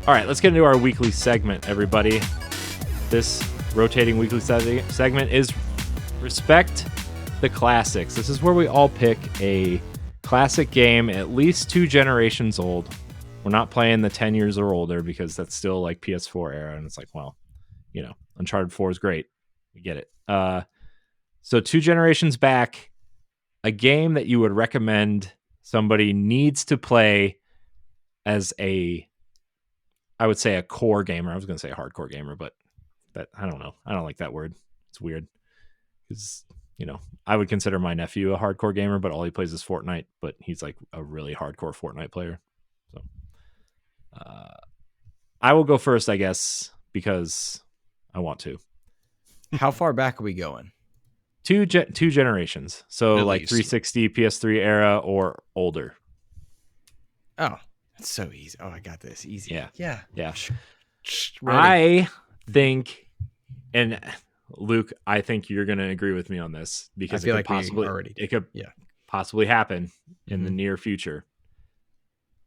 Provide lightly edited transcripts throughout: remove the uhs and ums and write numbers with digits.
All right, let's get into our weekly segment, everybody. This rotating weekly segment is Respect the Classics. This is where we all pick a classic game at least 2 generations old. We're not playing the 10 years or older because that's still like PS4 era, and it's like, well, you know, Uncharted 4 is great. We get it. So 2 generations back, a game that you would recommend somebody needs to play as I would say a core gamer. I was going to say a hardcore gamer, but that I don't know. I don't like that word. It's weird because, you know, I would consider my nephew a hardcore gamer, but all he plays is Fortnite, but he's like a really hardcore Fortnite player. So I will go first, I guess, because I want to. How far back are we going? Two generations. So At like least. 360, PS3 era or older. Oh, it's so easy. Oh, I got this. Easy. Yeah. Ready. I think, and Luke, I think you're going to agree with me on this because I feel it could possibly happen in the near future.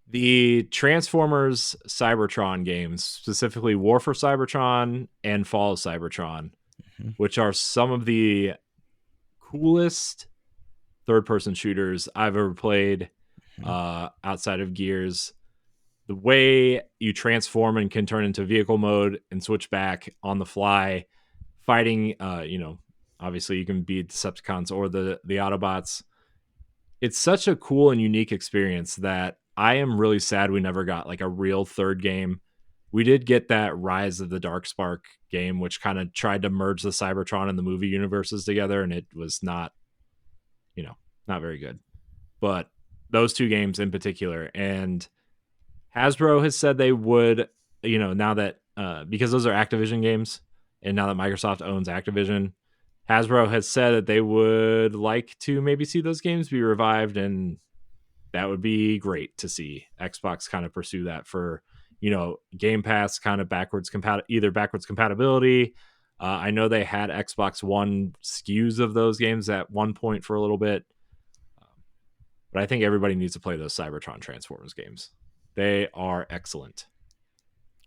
The Transformers Cybertron games, specifically War for Cybertron and Fall of Cybertron, which are some of the coolest third-person shooters I've ever played outside of Gears. The way you transform and can turn into vehicle mode and switch back on the fly, fighting, obviously you can beat Decepticons or the Autobots. It's such a cool and unique experience that I am really sad we never got like a real third game. We did get that Rise of the Darkspark game, which kind of tried to merge the Cybertron and the movie universes together, and it was not very good. But those 2 games in particular, and Hasbro has said they would, now that because those are Activision games, and now that Microsoft owns Activision, Hasbro has said that they would like to maybe see those games be revived, and that would be great to see Xbox kind of pursue that for, Game Pass kind of backwards compatibility. I know they had Xbox One SKUs of those games at one point for a little bit, but I think everybody needs to play those Cybertron Transformers games. They are excellent.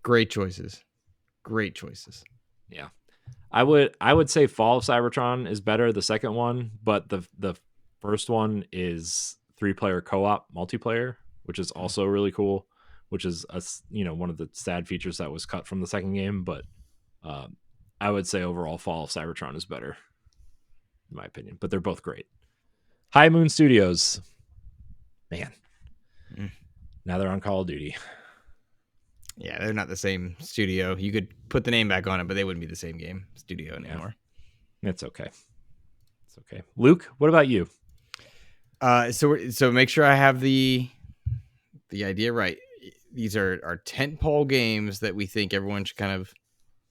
Great choices. Yeah. I would say Fall of Cybertron is better, the second one, but the first one is 3-player co-op multiplayer, which is also really cool, which is one of the sad features that was cut from the second game, but I would say overall Fall of Cybertron is better in my opinion, but they're both great. High Moon Studios. Man. Now they're on Call of Duty. Yeah, they're not the same studio. You could put the name back on it, but they wouldn't be the same game studio anymore. It's okay. Luke, what about you? So make sure I have the idea right. These are our tentpole games that we think everyone should kind of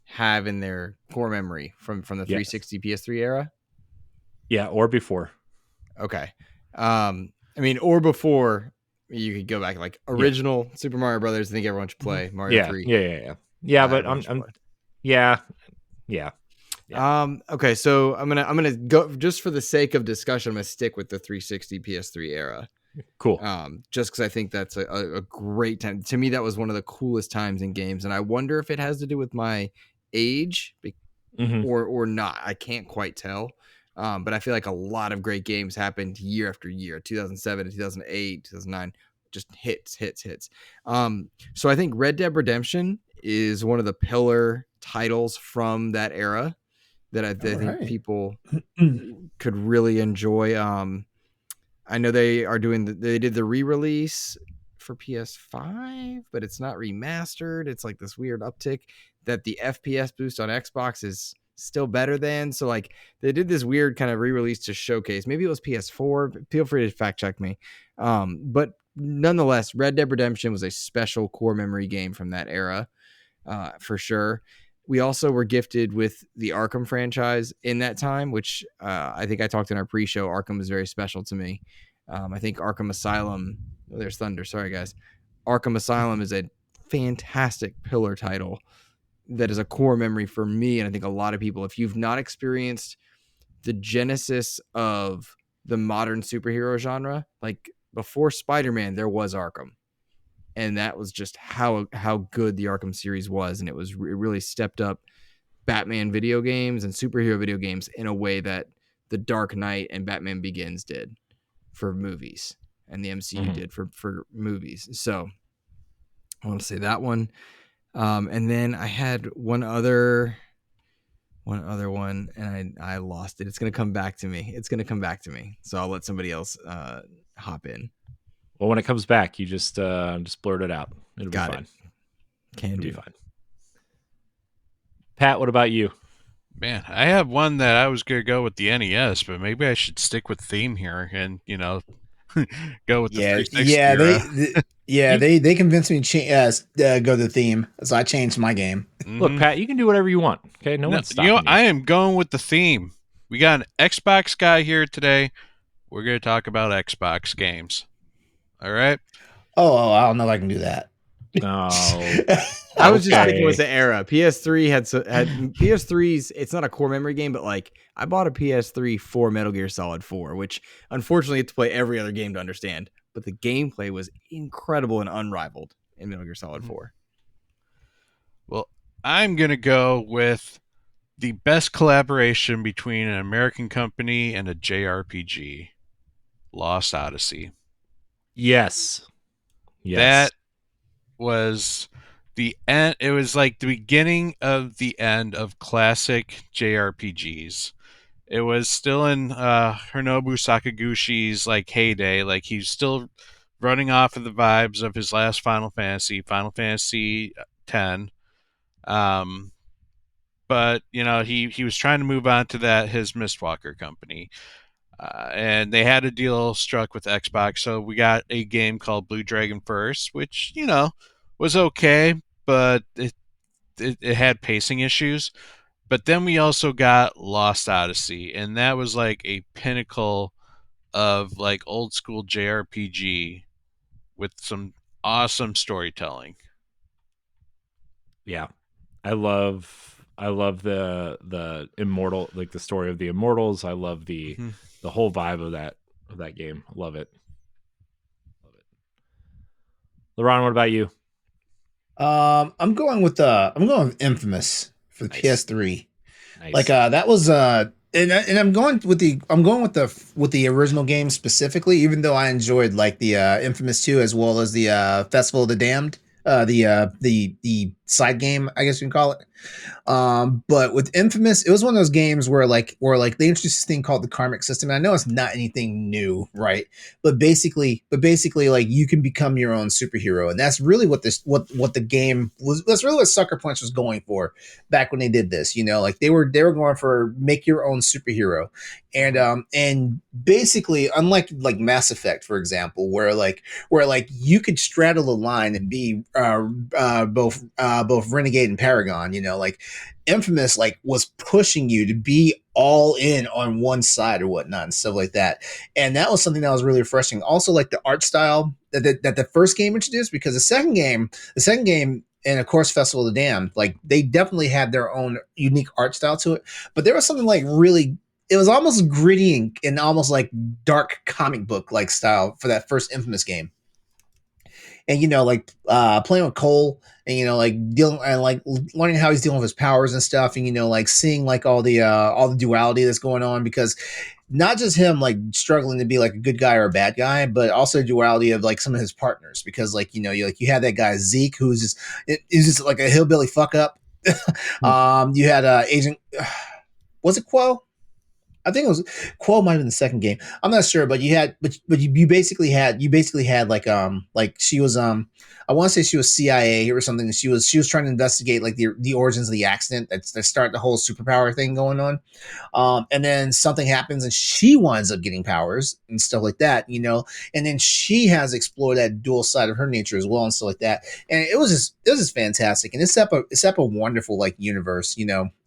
have in their core memory from the 360 PS3 era. Yeah, or before. Okay. Or before. You could go back like original Super Mario Brothers. I think everyone should play Mario 3. Yeah, but Okay, so I'm gonna go just for the sake of discussion. I'm gonna stick with the 360 PS3 era. Cool. Just because I think that's a great time. To me, that was one of the coolest times in games, and I wonder if it has to do with my age or not. I can't quite tell. But I feel like a lot of great games happened year after year, 2007 to 2008, 2009, just hits. So I think Red Dead Redemption is one of the pillar titles from that era that I think people could really enjoy. I know they did the re-release for PS5, but it's not remastered. It's like this weird uptick that the FPS boost on Xbox is still better than. So like they did this weird kind of re-release to showcase. Maybe it was PS4. Feel free to fact check me. But nonetheless, Red Dead Redemption was a special core memory game from that era, for sure. We also were gifted with the Arkham franchise in that time, which I think I talked in our pre-show. Arkham is very special to me. I think Arkham Asylum. Oh, there's thunder. Sorry, guys. Arkham Asylum is a fantastic pillar title that is a core memory for me, and I think a lot of people. If you've not experienced the genesis of the modern superhero genre, like before Spider-Man, there was Arkham. and that was just how good the Arkham series was, and it really stepped up Batman video games and superhero video games in a way that The Dark Knight and Batman Begins did for movies, and the MCU did for movies. So I want to say that one. And then I had one other one, and I lost it. It's gonna come back to me. So I'll let somebody else hop in. Well, when it comes back, you just blurt it out. It'll be fine. It'll be fine. Pat, what about you? Man, I have one that I was gonna go with the NES, but maybe I should stick with theme here and go with the 360 era. They convinced me to go the theme, so I changed my game. Look, Pat, you can do whatever you want. Okay, no one's stopping you. I am going with the theme. We got an Xbox guy here today. We're gonna talk about Xbox games. All right. Oh, I don't know if I can do that. No. I was just thinking with the era. PS3 had PS3's. It's not a core memory game, but like I bought a PS3 for Metal Gear Solid 4, which unfortunately you have to play every other game to understand. But the gameplay was incredible and unrivaled in Metal Gear Solid 4. Well, I'm gonna go with the best collaboration between an American company and a JRPG, Lost Odyssey. Yes. That was the end. It was like the beginning of the end of classic JRPGs. It was still in Hironobu Sakagushi's like heyday. Like he's still running off of the vibes of his last Final Fantasy X. But he was trying to move on to his Mistwalker company. And they had a deal struck with Xbox, so we got a game called Blue Dragon first, which was okay, but it had pacing issues. But then we also got Lost Odyssey, and that was like a pinnacle of like old school JRPG with some awesome storytelling. Yeah, I love the immortal, like the story of the immortals. I love the whole vibe of that game. Love it. LeRon, what about you? I'm going with inFamous for the PS3. Nice. Like that was and I'm going with the original game specifically, even though I enjoyed like the Infamous 2 as well as the Festival of the Damned, the side game, I guess you can call it. But with inFamous, it was one of those games where they introduced this thing called the karmic system. And I know it's not anything new, right? But basically, like you can become your own superhero, and that's really what the game was. That's really what Sucker Punch was going for back when they did this. Like they were going for make your own superhero, and basically, unlike like Mass Effect, for example, where you could straddle the line and be both Renegade and Paragon. Like inFamous was pushing you to be all in on one side or whatnot and stuff like that, and that was something that was really refreshing. Also, like the art style that the first game introduced, because the second game, and of course Festival of the Damned, like they definitely had their own unique art style to it, but there was something like really. It was almost gritty and almost like dark comic book like style for that first inFamous game. And playing with Cole, and like dealing and like learning how he's dealing with his powers and stuff, and like seeing like all the duality that's going on, because not just him like struggling to be like a good guy or a bad guy, but also duality of like some of his partners, because you had that guy Zeke who's just like a hillbilly fuck up. You had Agent, was it Quo? I think it was Quo might have been the second game. I'm not sure, but you basically had like she was I want to say she was CIA or something. She was trying to investigate like the origins of the accident that started the whole superpower thing going on. And then something happens and she winds up getting powers and stuff like that, and then she has explored that dual side of her nature as well and stuff like that. And it was just fantastic. And it's set up a wonderful like universe,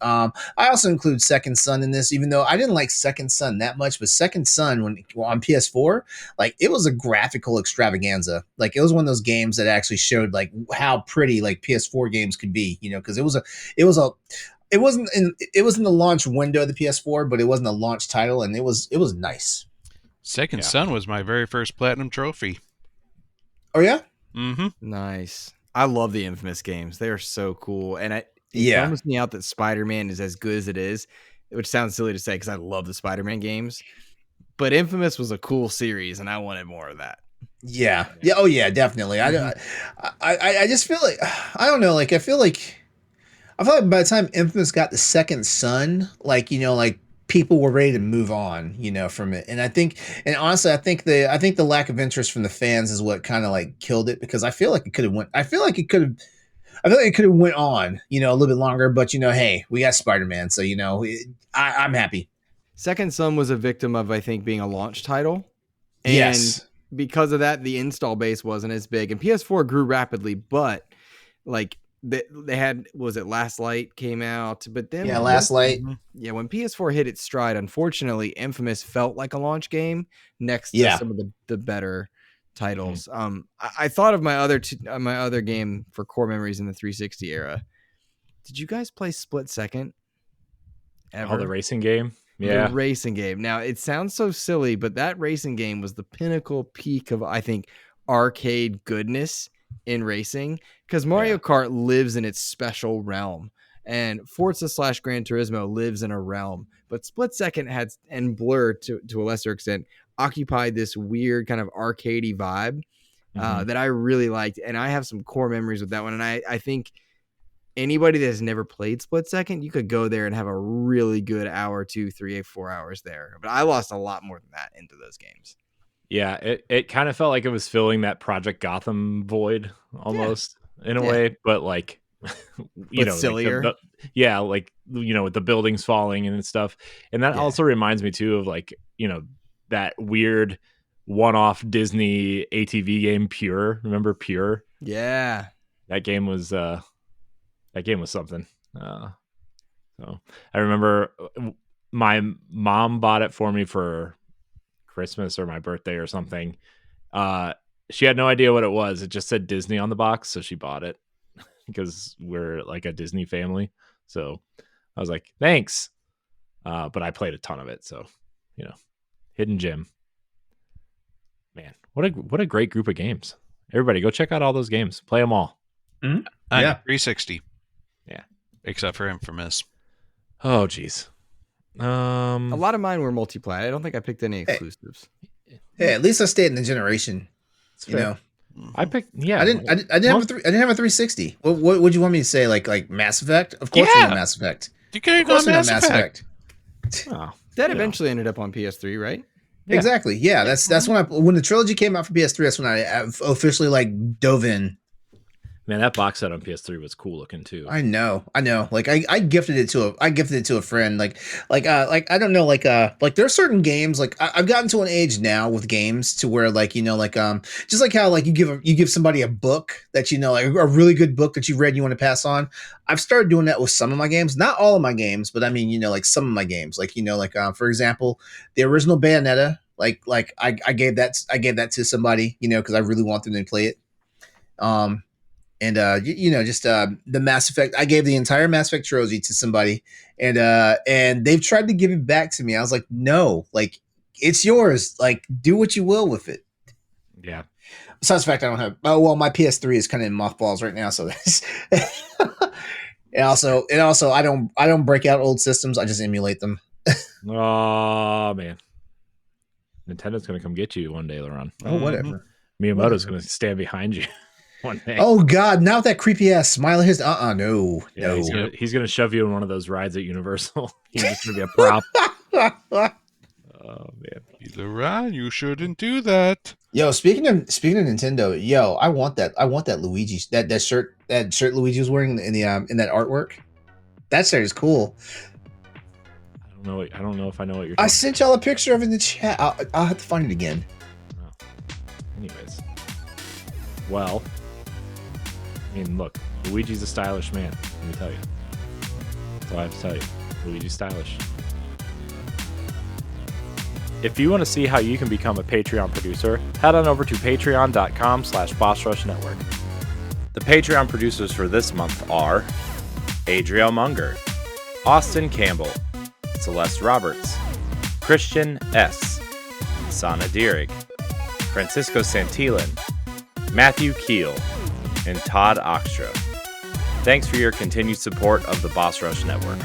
I also include Second Son in this, even though I didn't like Second Son that much, but Second Son on PS4, like it was a graphical extravaganza. Like it was one of those games that actually showed like how pretty like PS4 games could be, because it wasn't in the launch window of the PS4, but it wasn't a launch title, and it was nice. Second Son was my very first platinum trophy. Oh yeah? Mm-hmm. Nice. I love the Infamous games. They are so cool. And it Yeah. bums me out that Spider-Man is as good as it is, which sounds silly to say because I love the Spider-Man games. But Infamous was a cool series, and I wanted more of that. Yeah. Yeah. Oh yeah, definitely. I just feel like I don't know. Like I feel like by the time Infamous got the second son, like like people were ready to move on, from it. And honestly, I think the lack of interest from the fans is what kind of like killed it because I feel like it could have went on, a little bit longer. But hey, we got Spider-Man, so I'm happy. Second Son was a victim of, I think, being a launch title. And yes. Because of that, the install base wasn't as big. And PS4 grew rapidly, but like they had, was it Last Light came out? But then Last Light. Yeah, when PS4 hit its stride, unfortunately, Infamous felt like a launch game next to some of the better titles. I thought of my other game for core memories in the 360 era. Did you guys play Split Second? Ever? Oh, the racing game? Yeah. The racing game. Now, it sounds so silly, but that racing game was the pinnacle peak of, I think, arcade goodness in racing because Mario Kart lives in its special realm and Forza / Gran Turismo lives in a realm. But Split Second and Blur, to a lesser extent, occupied this weird kind of arcadey vibe that I really liked. And I have some core memories with that one. And I think anybody that has never played Split Second, you could go there and have a really good hour, 2, 3, 4 hours there. But I lost a lot more than that into those games. Yeah, it kind of felt like it was filling that Project Gotham void almost in a way, but like, sillier. Like with the buildings falling and stuff. And that also reminds me too of like, that weird one-off Disney ATV game, Pure. Remember Pure? Yeah. That game was something. So I remember my mom bought it for me for Christmas or my birthday or something. She had no idea what it was. It just said Disney on the box, so she bought it because we're like a Disney family. So I was like, thanks. But I played a ton of it, so hidden gem. Man, what a great group of games. Everybody go check out all those games. Play them all. Mm-hmm. 360. Yeah. Except for Infamous. Oh geez. A lot of mine were multiplayer. I don't think I picked any exclusives. Hey, at least I stayed in the generation. I picked. Yeah, I didn't have a 360. What would you want me to say? Like Mass Effect? Of course, Mass Effect. You can't go Mass Effect. Oh, that eventually ended up on PS3, right? Yeah. Exactly. Yeah, that's when the trilogy came out for PS3. That's when I officially like dove in. Man, that box set on PS3 was cool looking too. I know. Like I gifted it to a friend. Like I don't know. Like there are certain games. Like I've gotten to an age now with games to where like just like how like you give somebody a book that like a really good book that you read and you want to pass on. I've started doing that with some of my games, not all of my games, but I mean like some of my games. Like for example, the original Bayonetta. Like I gave that to somebody because I really want them to play it. And just the Mass Effect. I gave the entire Mass Effect trilogy to somebody, and they've tried to give it back to me. I was like, no, like it's yours. Like do what you will with it. Yeah. Besides the fact I don't have. Oh well, my PS3 is kind of in mothballs right now, so that's. and also, I don't break out old systems. I just emulate them. Oh man, Nintendo's gonna come get you one day, LeRon. Oh whatever. Miyamoto's gonna stand behind you. One day. Oh God! Now with that creepy ass smile of his, no. He's gonna shove you in one of those rides at Universal. He's just gonna be a prop. Oh man, LeRon, you shouldn't do that. Yo, speaking of Nintendo, I want that Luigi that shirt Luigi was wearing in that artwork. That shirt is cool. I don't know if I know what you're. I sent y'all a picture of it in the chat. I'll have to find it again. Oh. Anyways, well. I mean, look, Luigi's a stylish man. Let me tell you. That's all I have to tell you. Luigi's stylish. If you want to see how you can become a Patreon producer, head on over to patreon.com/BossRushNetwork. The Patreon producers for this month are Adriel Munger, Austin Campbell, Celeste Roberts, Christian S., Sana Dierig, Francisco Santillan, Matthew Keel, and Todd Oxtra. Thanks for your continued support of the Boss Rush Network.